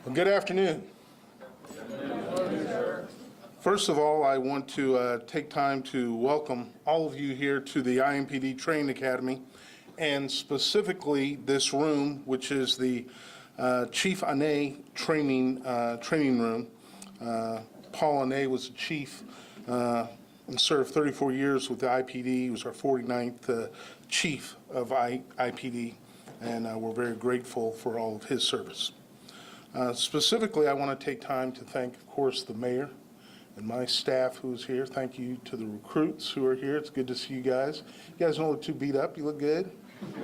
Well, good afternoon. First of all, I want to take time to welcome all of you here to the IMPD Training Academy, and specifically this room, which is the Chief Ane training room. Paul Ane was the chief and served 34 years with the IPD. He was our 49th chief of IPD, and we're very grateful for all of his service. Specifically, I want to take time to thank, of course, the mayor and my staff who's here. Thank you to the recruits who are here. It's good to see you guys. You guys don't look too beat up. You look good.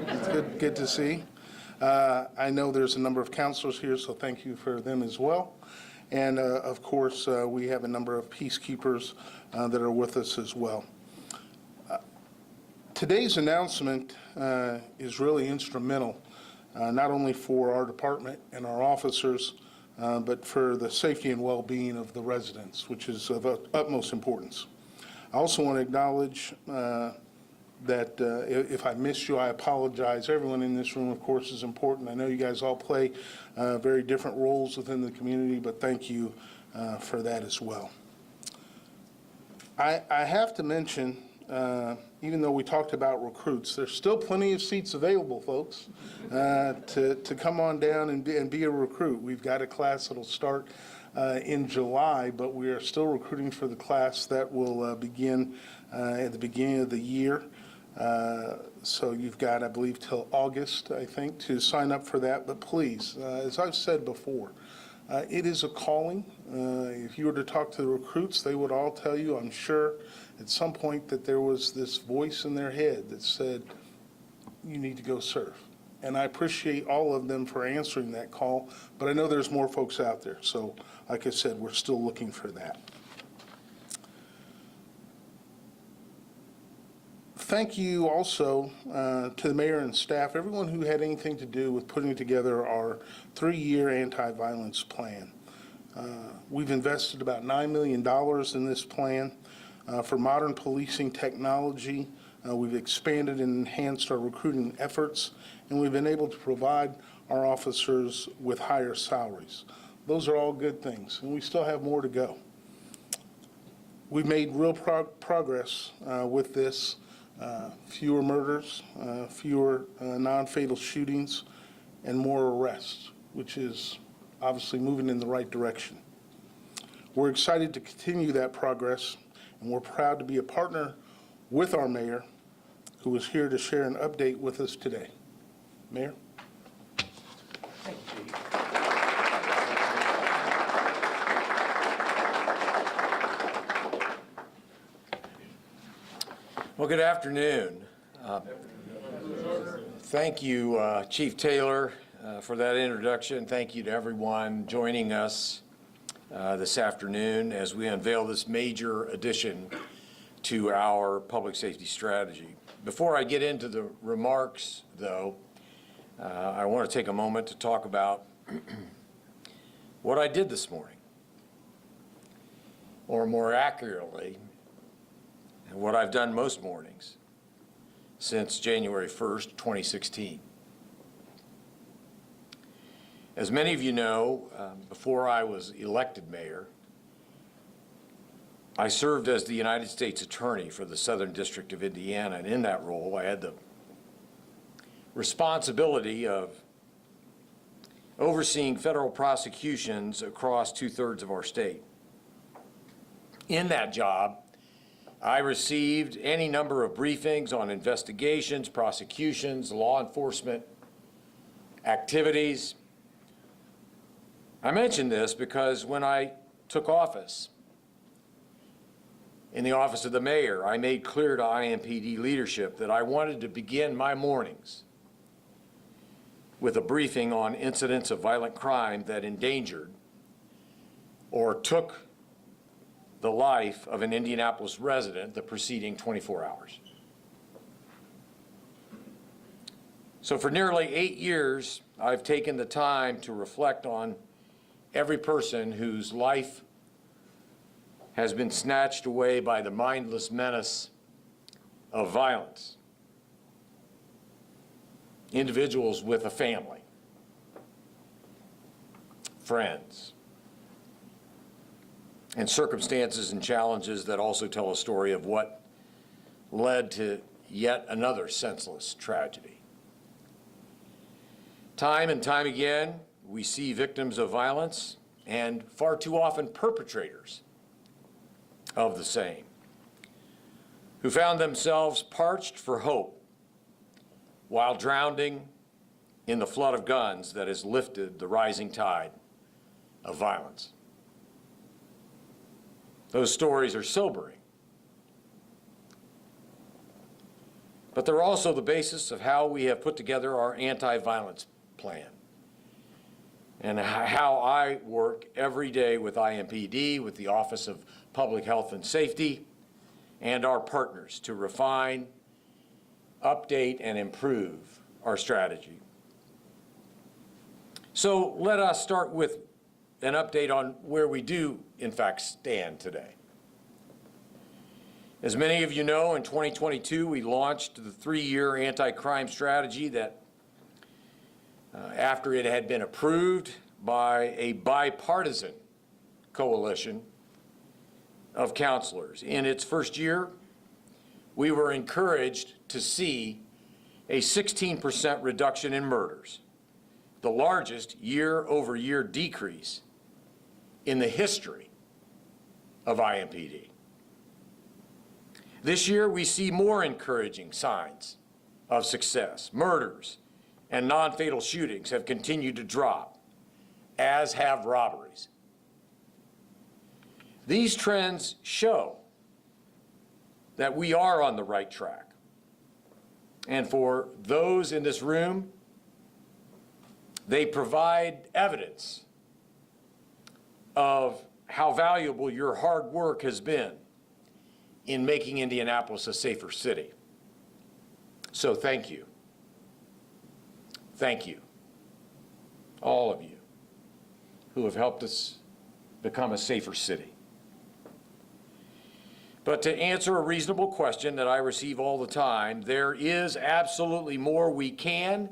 It's good to see. I know there's a number of counselors here, so thank you for them as well. And of course, we have a number of peacekeepers that are with us as well. Today's announcement is really instrumental, not only for our department and our officers, but for the safety and well-being of the residents, which is of utmost importance. I also want to acknowledge that if I missed you, I apologize. Everyone in this room, of course, is important. I know you guys all play very different roles within the community, but thank you for that as well. I have to mention, even though we talked about recruits, there's still plenty of seats available, folks, to come on down and be a recruit. We've got a class that'll start in July, but we are still recruiting for the class that will begin at the beginning of the year. So you've got, I believe, till August, I think, to sign up for that. But please, as I've said before, it is a calling. If you were to talk to the recruits, they would all tell you, I'm sure, at some point that there was this voice in their head that said, you need to go serve. And I appreciate all of them for answering that call, but I know there's more folks out there. So, like I said, we're still looking for that. Thank you also to the mayor and staff, everyone who had anything to do with putting together our 3-year anti-violence plan. We've invested about $9 million in this plan for modern policing technology. We've expanded and enhanced our recruiting efforts, and we've been able to provide our officers with higher salaries. Those are all good things, and we still have more to go. We've made real progress with this. Fewer murders, fewer non-fatal shootings, and more arrests, which is obviously moving in the right direction. We're excited to continue that progress, and we're proud to be a partner with our mayor, who is here to share an update with us today. Mayor? Thank you, Chief. Well, good afternoon. Thank you, Chief Taylor, for that introduction. Thank you to everyone joining us this afternoon as we unveil this major addition to our public safety strategy. Before I get into the remarks, though, I want to take a moment to talk about what I did this morning, or more accurately, what I've done most mornings since January 1st, 2016. As many of you know, before I was elected mayor, I served as the United States Attorney for the Southern District of Indiana, and in that role I had the responsibility of overseeing federal prosecutions across 2/3 of our state. In that job, I received any number of briefings on investigations, prosecutions, law enforcement activities. I mention this because when I took office in the office of the mayor, I made clear to IMPD leadership that I wanted to begin my mornings with a briefing on incidents of violent crime that endangered or took the life of an Indianapolis resident the preceding 24 hours. So for nearly 8 years, I've taken the time to reflect on every person whose life has been snatched away by the mindless menace of violence. Individuals with a family. friends, and circumstances and challenges that also tell a story of what led to yet another senseless tragedy. Time and time again, we see victims of violence and far too often perpetrators of the same, who found themselves parched for hope while drowning in the flood of guns that has lifted the rising tide of violence. Those stories are sobering, but they're also the basis of how we have put together our anti-violence plan and how I work every day with IMPD, with the Office of Public Health and Safety, and our partners to refine, update, and improve our strategy. So let us start with an update on where we do, in fact, stand today. As many of you know, in 2022, we launched the 3-year anti-crime strategy that, after it had been approved by a bipartisan coalition of counselors. In its first year, we were encouraged to see a 16% reduction in murders, the largest year-over-year decrease in the history of IMPD. This year, we see more encouraging signs of success. Murders and non-fatal shootings have continued to drop, as have robberies. These trends show that we are on the right track. And for those in this room, they provide evidence of how valuable your hard work has been in making Indianapolis a safer city. So thank you. Thank you, all of you who have helped us become a safer city. But to answer a reasonable question that I receive all the time, there is absolutely more we can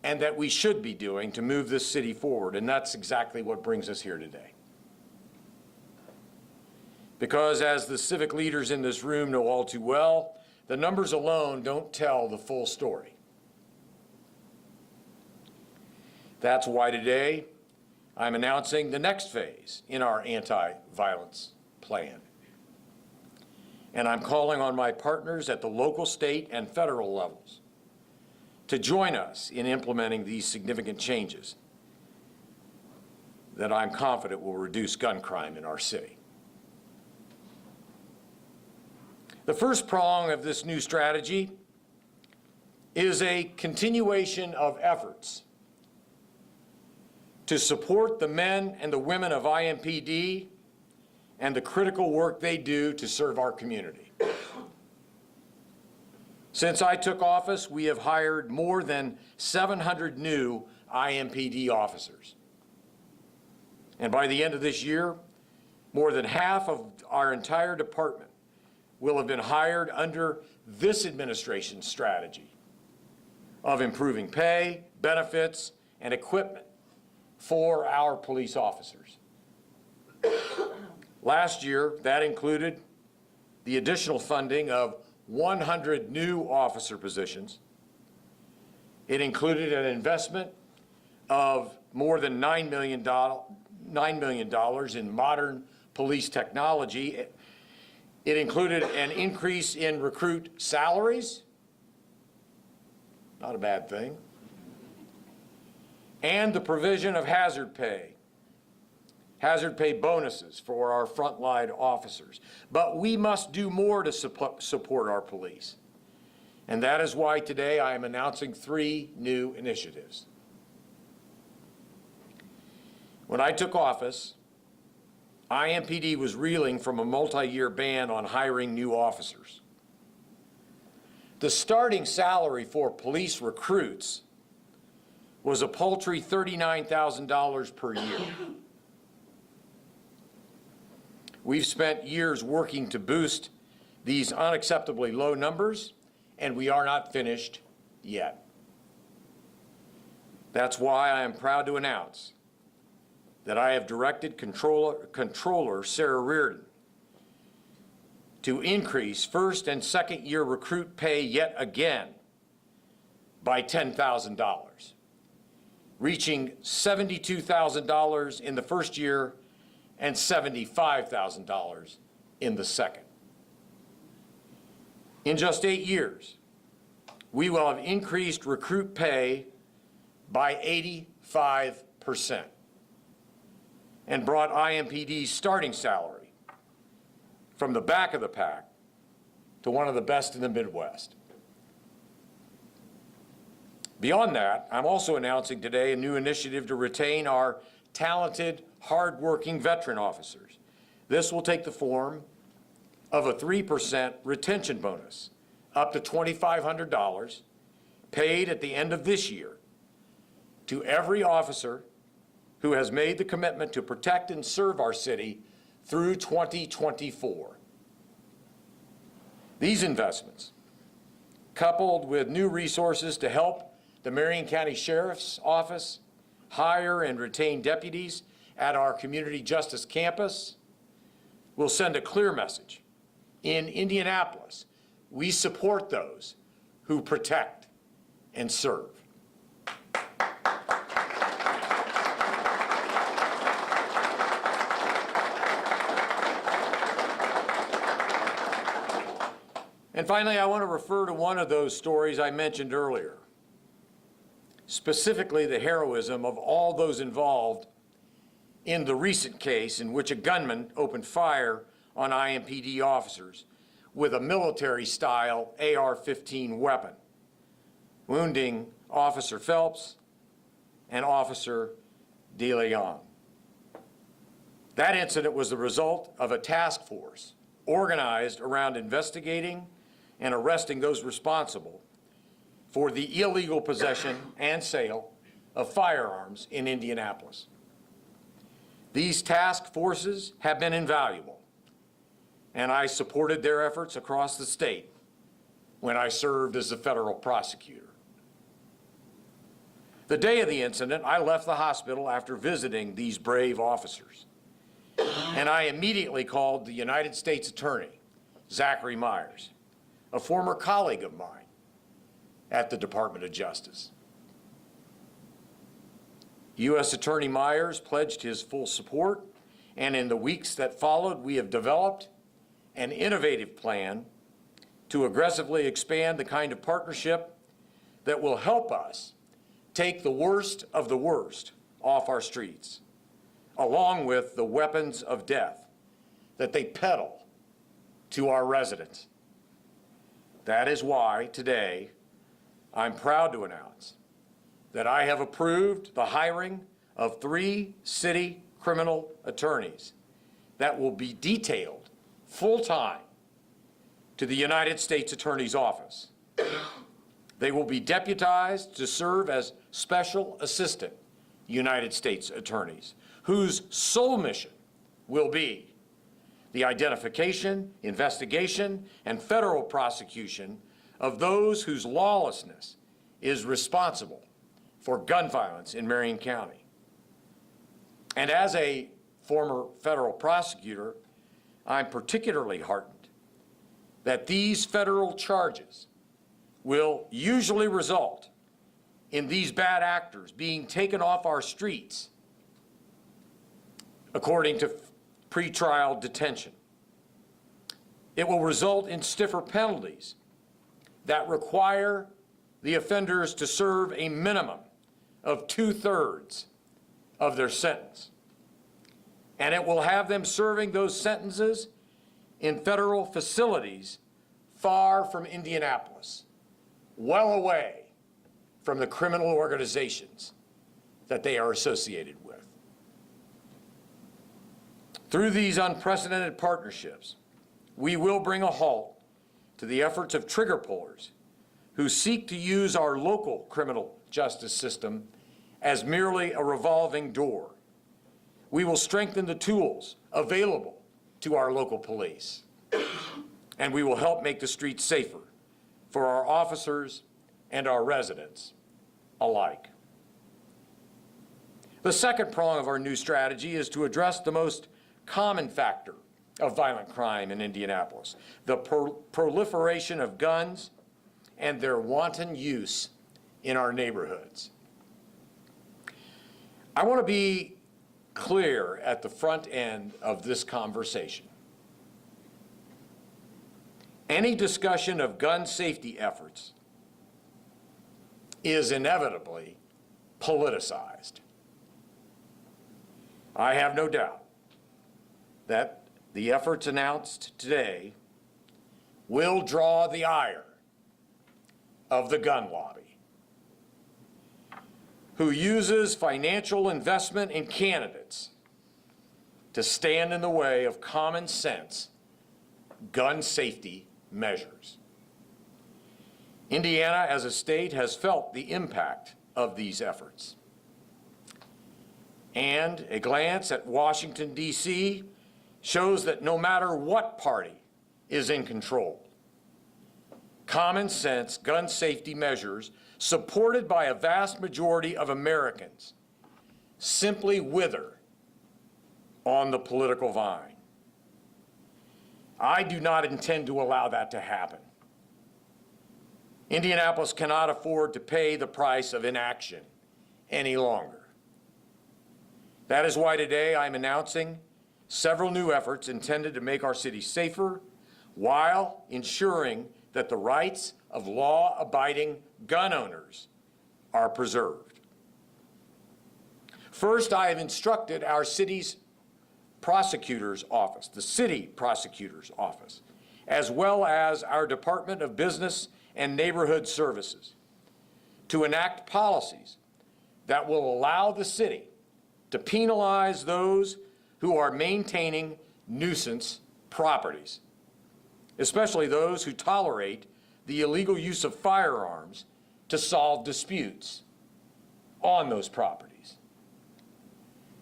and that we should be doing to move this city forward, and that's exactly what brings us here today. Because as the civic leaders in this room know all too well, the numbers alone don't tell the full story. That's why today I'm announcing the next phase in our anti-violence plan. And I'm calling on my partners at the local, state, and federal levels to join us in implementing these significant changes that I'm confident will reduce gun crime in our city. The first prong of this new strategy is a continuation of efforts to support the men and the women of IMPD and the critical work they do to serve our community. Since I took office, we have hired more than 700 new IMPD officers. And by the end of this year, more than half of our entire department will have been hired under this administration's strategy of improving pay, benefits, and equipment for our police officers. Last year, that included the additional funding of 100 new officer positions. It included an investment of more than $9 million in modern police technology. It included an increase in recruit salaries, not a bad thing, and the provision of hazard pay bonuses for our frontline officers. But we must do more to support our police. And that is why today I am announcing 3 new initiatives. When I took office, IMPD was reeling from a multi-year ban on hiring new officers. The starting salary for police recruits was a paltry $39,000 per year. We've spent years working to boost these unacceptably low numbers, and we are not finished yet. That's why I am proud to announce that I have directed Controller Sarah Reardon to increase first and second year recruit pay yet again by $10,000, reaching $72,000 in the first year and $75,000 in the second. In just 8 years, we will have increased recruit pay by 85% and brought IMPD's starting salary from the back of the pack to one of the best in the Midwest. Beyond that, I'm also announcing today a new initiative to retain our talented, hardworking veteran officers. This will take the form of a 3% retention bonus, up to $2,500, paid at the end of this year to every officer who has made the commitment to protect and serve our city through 2024. These investments, coupled with new resources to help the Marion County Sheriff's Office hire and retain deputies at our community justice campus, will send a clear message. In Indianapolis, we support those who protect and serve. And finally, I want to refer to one of those stories I mentioned earlier, specifically the heroism of all those involved in the recent case in which a gunman opened fire on IMPD officers with a military-style AR-15 weapon, wounding Officer Phelps and Officer DeLeon. That incident was the result of a task force organized around investigating and arresting those responsible for the illegal possession and sale of firearms in Indianapolis. These task forces have been invaluable, and I supported their efforts across the state when I served as the federal prosecutor. The day of the incident, I left the hospital after visiting these brave officers, and I immediately called the United States Attorney, Zachary Myers, a former colleague of mine at the Department of Justice. U.S. Attorney Myers pledged his full support, and in the weeks that followed, we have developed an innovative plan to aggressively expand the kind of partnership that will help us take the worst of the worst off our streets, along with the weapons of death that they peddle to our residents. That is why today I'm proud to announce that I have approved the hiring of 3 city criminal attorneys that will be detailed full-time to the United States Attorney's Office. They will be deputized to serve as special assistant United States attorneys, whose sole mission will be the identification, investigation, and federal prosecution of those whose lawlessness is responsible for gun violence in Marion County. And as a former federal prosecutor, I'm particularly heartened that these federal charges will usually result in these bad actors being taken off our streets according to pretrial detention. It will result in stiffer penalties that require the offenders to serve a minimum of 2/3 of their sentence. And it will have them serving those sentences in federal facilities far from Indianapolis, well away from the criminal organizations that they are associated with. Through these unprecedented partnerships, we will bring a halt to the efforts of trigger pullers who seek to use our local criminal justice system as merely a revolving door. We will strengthen the tools available to our local police, and we will help make the streets safer for our officers and our residents alike. The second prong of our new strategy is to address the most common factor of violent crime in Indianapolis, the proliferation of guns and their wanton use in our neighborhoods. I want to be clear at the front end of this conversation. Any discussion of gun safety efforts is inevitably politicized. I have no doubt that the efforts announced today will draw the ire of the gun lobby, who uses financial investment in candidates to stand in the way of common sense gun safety measures. Indiana, as a state, has felt the impact of these efforts. And a glance at Washington, D.C. shows that no matter what party is in control, common sense gun safety measures supported by a vast majority of Americans simply wither on the political vine. I do not intend to allow that to happen. Indianapolis cannot afford to pay the price of inaction any longer. That is why today I'm announcing several new efforts intended to make our city safer while ensuring that the rights of law-abiding gun owners are preserved. First, I have instructed our city's prosecutor's office, the city prosecutor's office, as well as our Department of Business and Neighborhood Services, to enact policies that will allow the city to penalize those who are maintaining nuisance properties, especially those who tolerate the illegal use of firearms to solve disputes on those properties.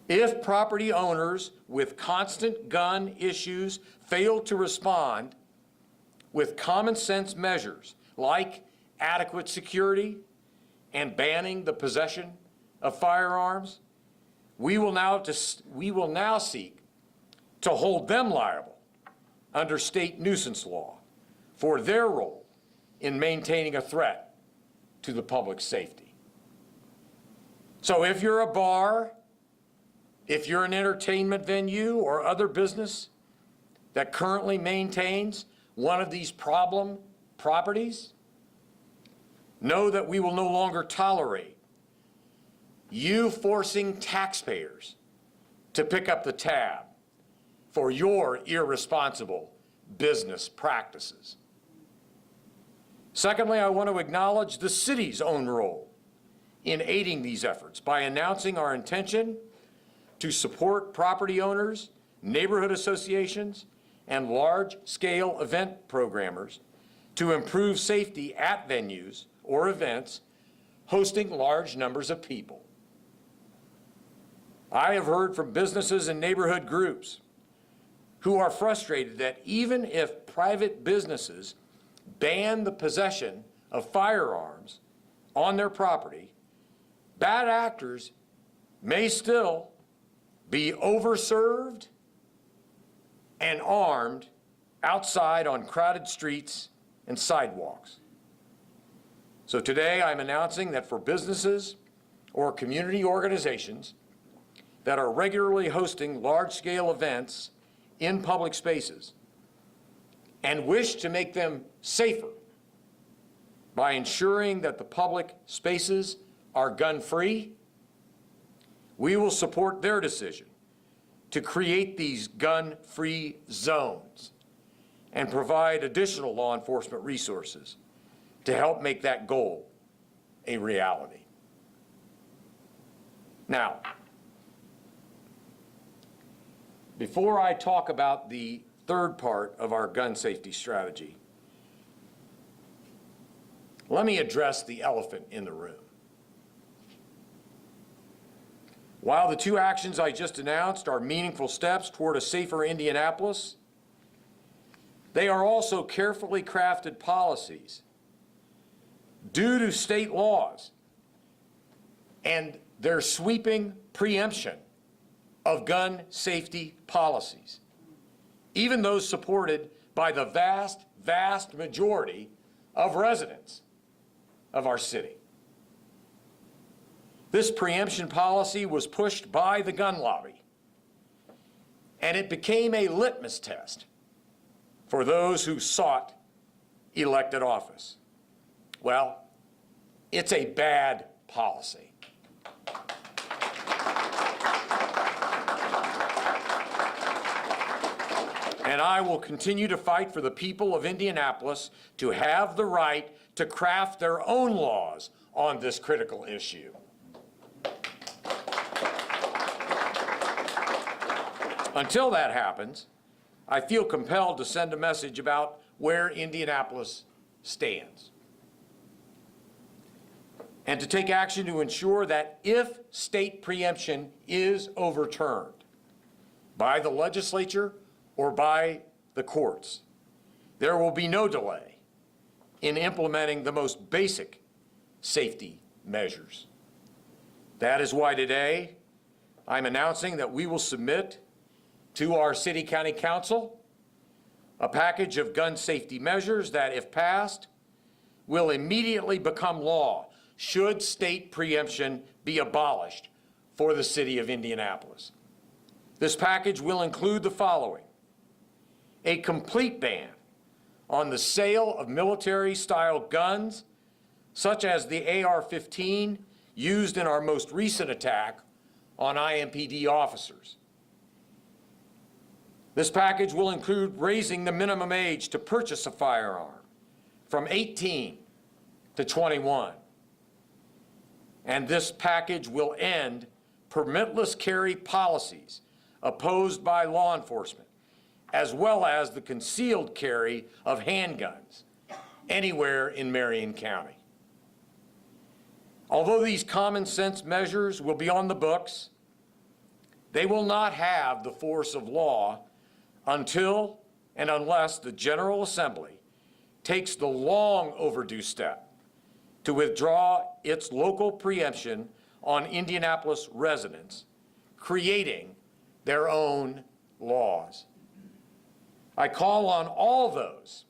If property owners with constant gun issues fail to respond with common sense measures like adequate security and banning the possession of firearms, we will now seek to hold them liable under state nuisance law for their role in maintaining a threat to the public safety. So if you're a bar, if you're an entertainment venue or other business that currently maintains one of these problem properties, know that we will no longer tolerate you forcing taxpayers to pick up the tab for your irresponsible business practices. Secondly, I want to acknowledge the city's own role in aiding these efforts by announcing our intention to support property owners, neighborhood associations, and large-scale event programmers to improve safety at venues or events hosting large numbers of people. I have heard from businesses and neighborhood groups who are frustrated that even if private businesses ban the possession of firearms on their property, bad actors may still be overserved and armed outside on crowded streets and sidewalks. So today I'm announcing that for businesses or community organizations that are regularly hosting large-scale events in public spaces and wish to make them safer by ensuring that the public spaces are gun-free, we will support their decision to create these gun-free zones and provide additional law enforcement resources to help make that goal a reality. Now, before I talk about the third part of our gun safety strategy, let me address the elephant in the room. While the two actions I just announced are meaningful steps toward a safer Indianapolis, they are also carefully crafted policies due to state laws and their sweeping preemption of gun safety policies, even those supported by the vast, vast majority of residents of our city. This preemption policy was pushed by the gun lobby, and it became a litmus test for those who sought elected office. Well, it's a bad policy. And I will continue to fight for the people of Indianapolis to have the right to craft their own laws on this critical issue. Until that happens, I feel compelled to send a message about where Indianapolis stands, and to take action to ensure that if state preemption is overturned by the legislature or by the courts, there will be no delay in implementing the most basic safety measures. That is why today I'm announcing that we will submit to our City County Council a package of gun safety measures that, if passed, will immediately become law should state preemption be abolished for the city of Indianapolis. This package will include the following: a complete ban on the sale of military-style guns, such as the AR-15 used in our most recent attack on IMPD officers. This package will include raising the minimum age to purchase a firearm from 18 to 21. And this package will end permitless carry policies opposed by law enforcement, as well as the concealed carry of handguns anywhere in Marion County. Although these common sense measures will be on the books, they will not have the force of law until and unless the General Assembly takes the long overdue step to withdraw its local preemption on Indianapolis residents, creating their own laws. I call on all those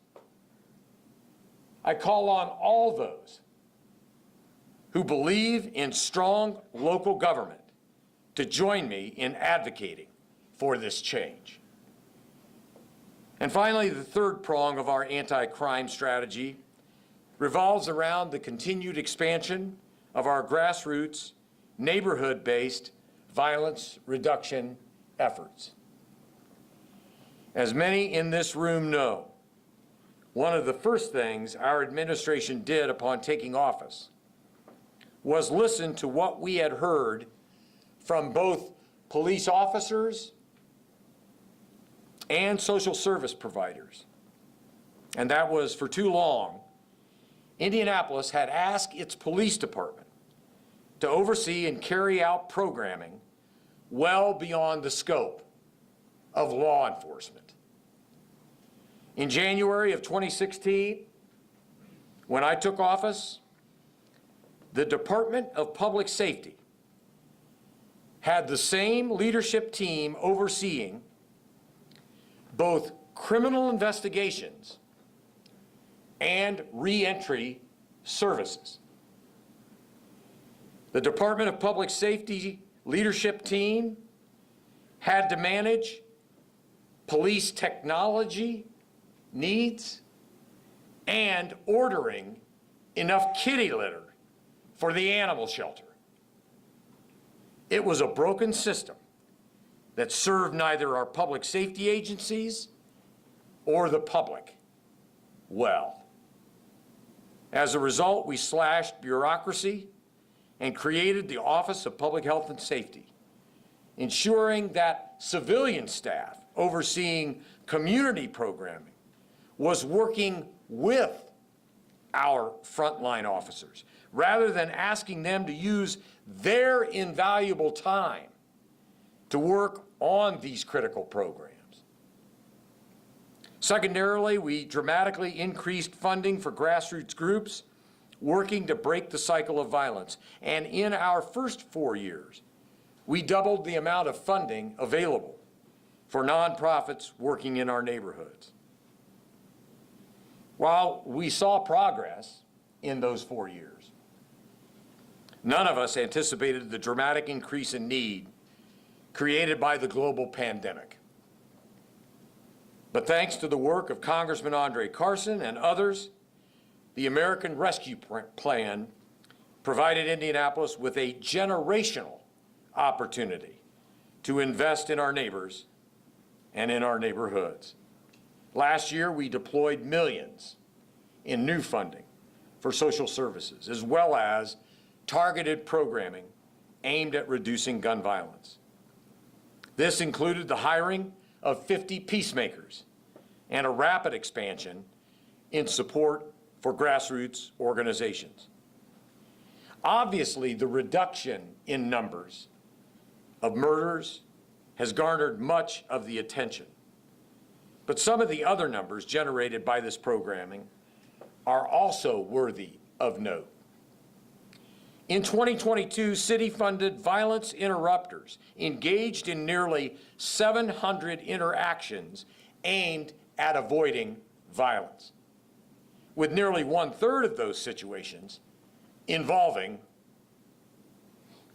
who believe in strong local government to join me in advocating for this change. And finally, the third prong of our anti-crime strategy revolves around the continued expansion of our grassroots, neighborhood-based violence reduction efforts. As many in this room know, one of the first things our administration did upon taking office was listen to what we had heard from both police officers and social service providers. And that was, for too long, Indianapolis had asked its police department to oversee and carry out programming well beyond the scope of law enforcement. In January of 2016, when I took office, the Department of Public Safety had the same leadership team overseeing both criminal investigations and reentry services. The Department of Public Safety leadership team had to manage police technology needs and ordering enough kitty litter for the animal shelter. It was a broken system that served neither our public safety agencies or the public well. As a result, we slashed bureaucracy and created the Office of Public Health and Safety, ensuring that civilian staff overseeing community programming was working with our frontline officers, rather than asking them to use their invaluable time to work on these critical programs. Secondarily, we dramatically increased funding for grassroots groups working to break the cycle of violence. And in our first 4 years, we doubled the amount of funding available for nonprofits working in our neighborhoods. While we saw progress in those 4 years, none of us anticipated the dramatic increase in need created by the global pandemic. But thanks to the work of Congressman Andre Carson and others, the American Rescue Plan provided Indianapolis with a generational opportunity to invest in our neighbors and in our neighborhoods. Last year, we deployed millions in new funding for social services, as well as targeted programming aimed at reducing gun violence. This included the hiring of 50 peacemakers and a rapid expansion in support for grassroots organizations. Obviously, the reduction in numbers of murders has garnered much of the attention. But some of the other numbers generated by this programming are also worthy of note. In 2022, city-funded violence interrupters engaged in nearly 700 interactions aimed at avoiding violence, with nearly 1/3 of those situations involving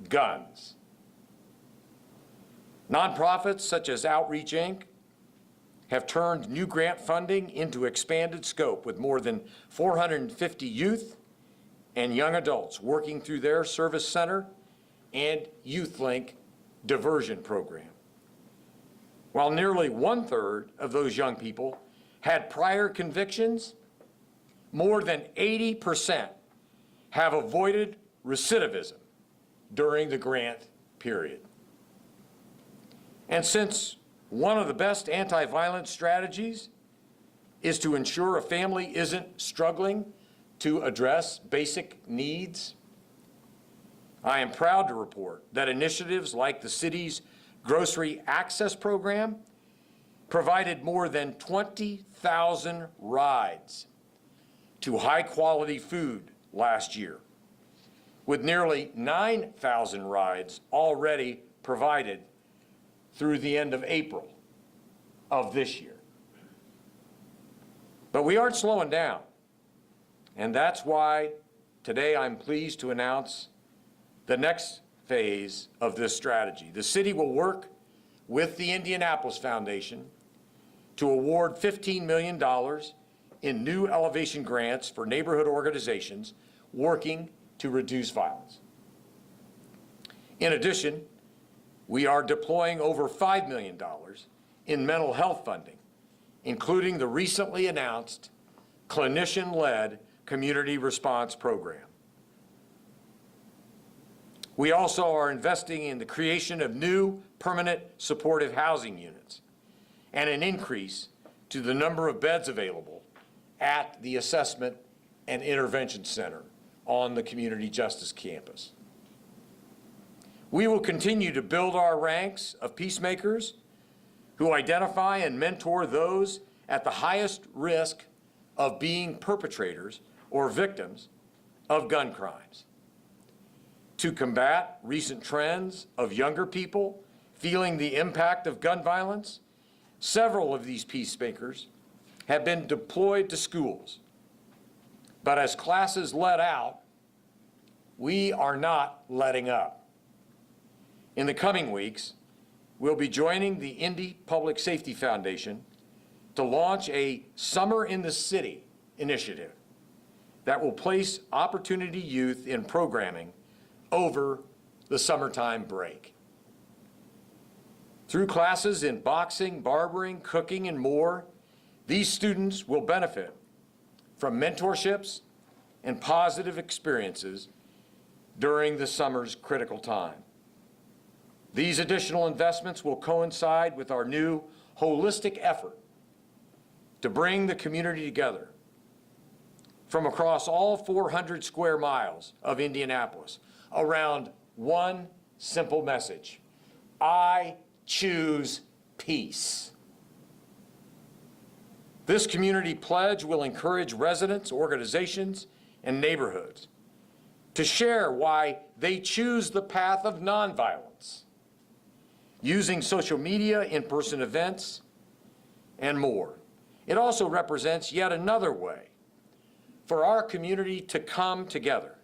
guns. Nonprofits such as Outreach, Inc. have turned new grant funding into expanded scope, with more than 450 youth and young adults working through their service center and YouthLink diversion program. While nearly 1/3 of those young people had prior convictions, more than 80% have avoided recidivism during the grant period. And since one of the best anti-violence strategies is to ensure a family isn't struggling to address basic needs, I am proud to report that initiatives like the city's Grocery Access Program provided more than 20,000 rides to high-quality food last year, with nearly 9,000 rides already provided through the end of April of this year. But we aren't slowing down, and that's why today I'm pleased to announce the next phase of this strategy. The city will work with the Indianapolis Foundation to award $15 million in new elevation grants for neighborhood organizations working to reduce violence. In addition, we are deploying over $5 million in mental health funding, including the recently announced clinician-led community response program. We also are investing in the creation of new permanent supportive housing units and an increase to the number of beds available at the Assessment and Intervention Center on the Community Justice Campus. We will continue to build our ranks of peacemakers who identify and mentor those at the highest risk of being perpetrators or victims of gun crimes. To combat recent trends of younger people feeling the impact of gun violence, several of these peacemakers have been deployed to schools. But as classes let out, we are not letting up. In the coming weeks, we'll be joining the Indy Public Safety Foundation to launch a Summer in the City initiative that will place opportunity youth in programming over the summertime break. Through classes in boxing, barbering, cooking, and more, these students will benefit from mentorships and positive experiences during the summer's critical time. These additional investments will coincide with our new holistic effort to bring the community together from across all 400 square miles of Indianapolis around one simple message: I choose peace. This community pledge will encourage residents, organizations, and neighborhoods to share why they choose the path of nonviolence using social media, in-person events, and more. It also represents yet another way for our community to come together,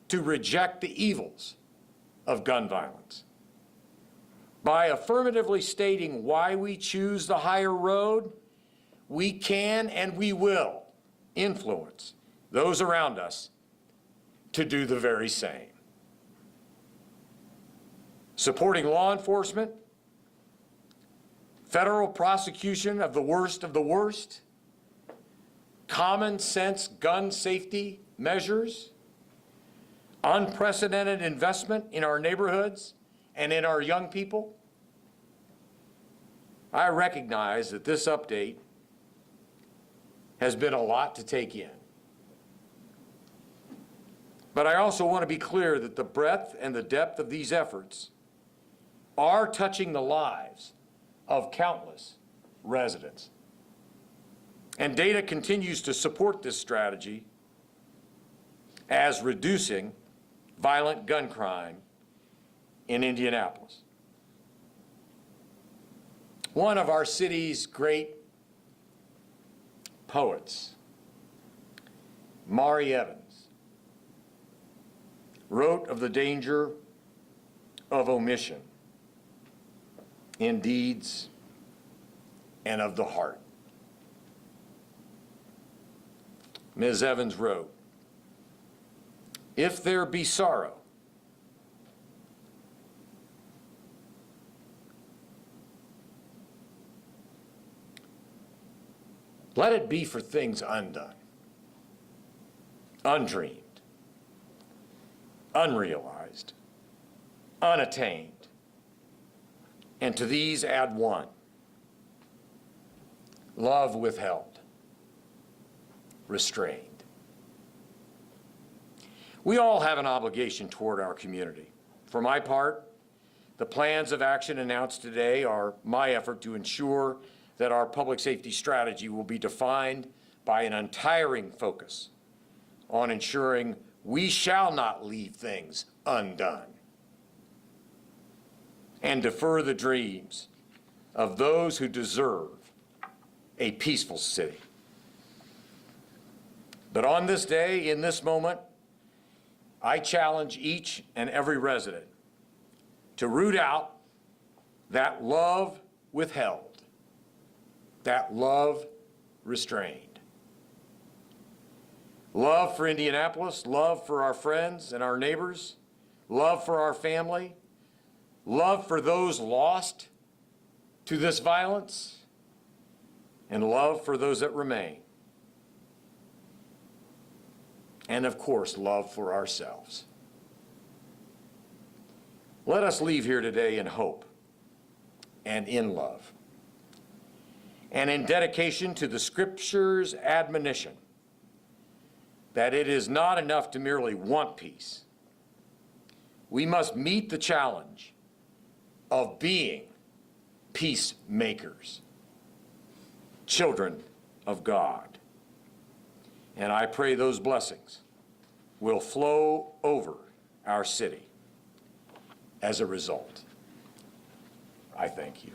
to reject the evils of gun violence. By affirmatively stating why we choose the higher road, we can and we will influence those around us to do the very same. Supporting law enforcement, federal prosecution of the worst, common sense gun safety measures, unprecedented investment in our neighborhoods and in our young people. I recognize that this update has been a lot to take in. But I also want to be clear that the breadth and the depth of these efforts are touching the lives of countless residents. And data continues to support this strategy as reducing violent gun crime in Indianapolis. One of our city's great poets, Mari Evans, wrote of the danger of omission in deeds and of the heart. Ms. Evans wrote, "If there be sorrow, let it be for things undone, undreamed, unrealized, unattained, and to these add one, love withheld, restrained." We all have an obligation toward our community. For my part, the plans of action announced today are my effort to ensure that our public safety strategy will be defined by an untiring focus on ensuring we shall not leave things undone and defer the dreams of those who deserve a peaceful city. But on this day, in this moment, I challenge each and every resident to root out that love withheld, that love restrained. Love for Indianapolis, love for our friends and our neighbors, love for our family, love for those lost to this violence, and love for those that remain. And of course, love for ourselves. Let us leave here today in hope and in love, and in dedication to the Scripture's admonition that it is not enough to merely want peace. We must meet the challenge of being peacemakers, children of God. And I pray those blessings will flow over our city as a result. I thank you.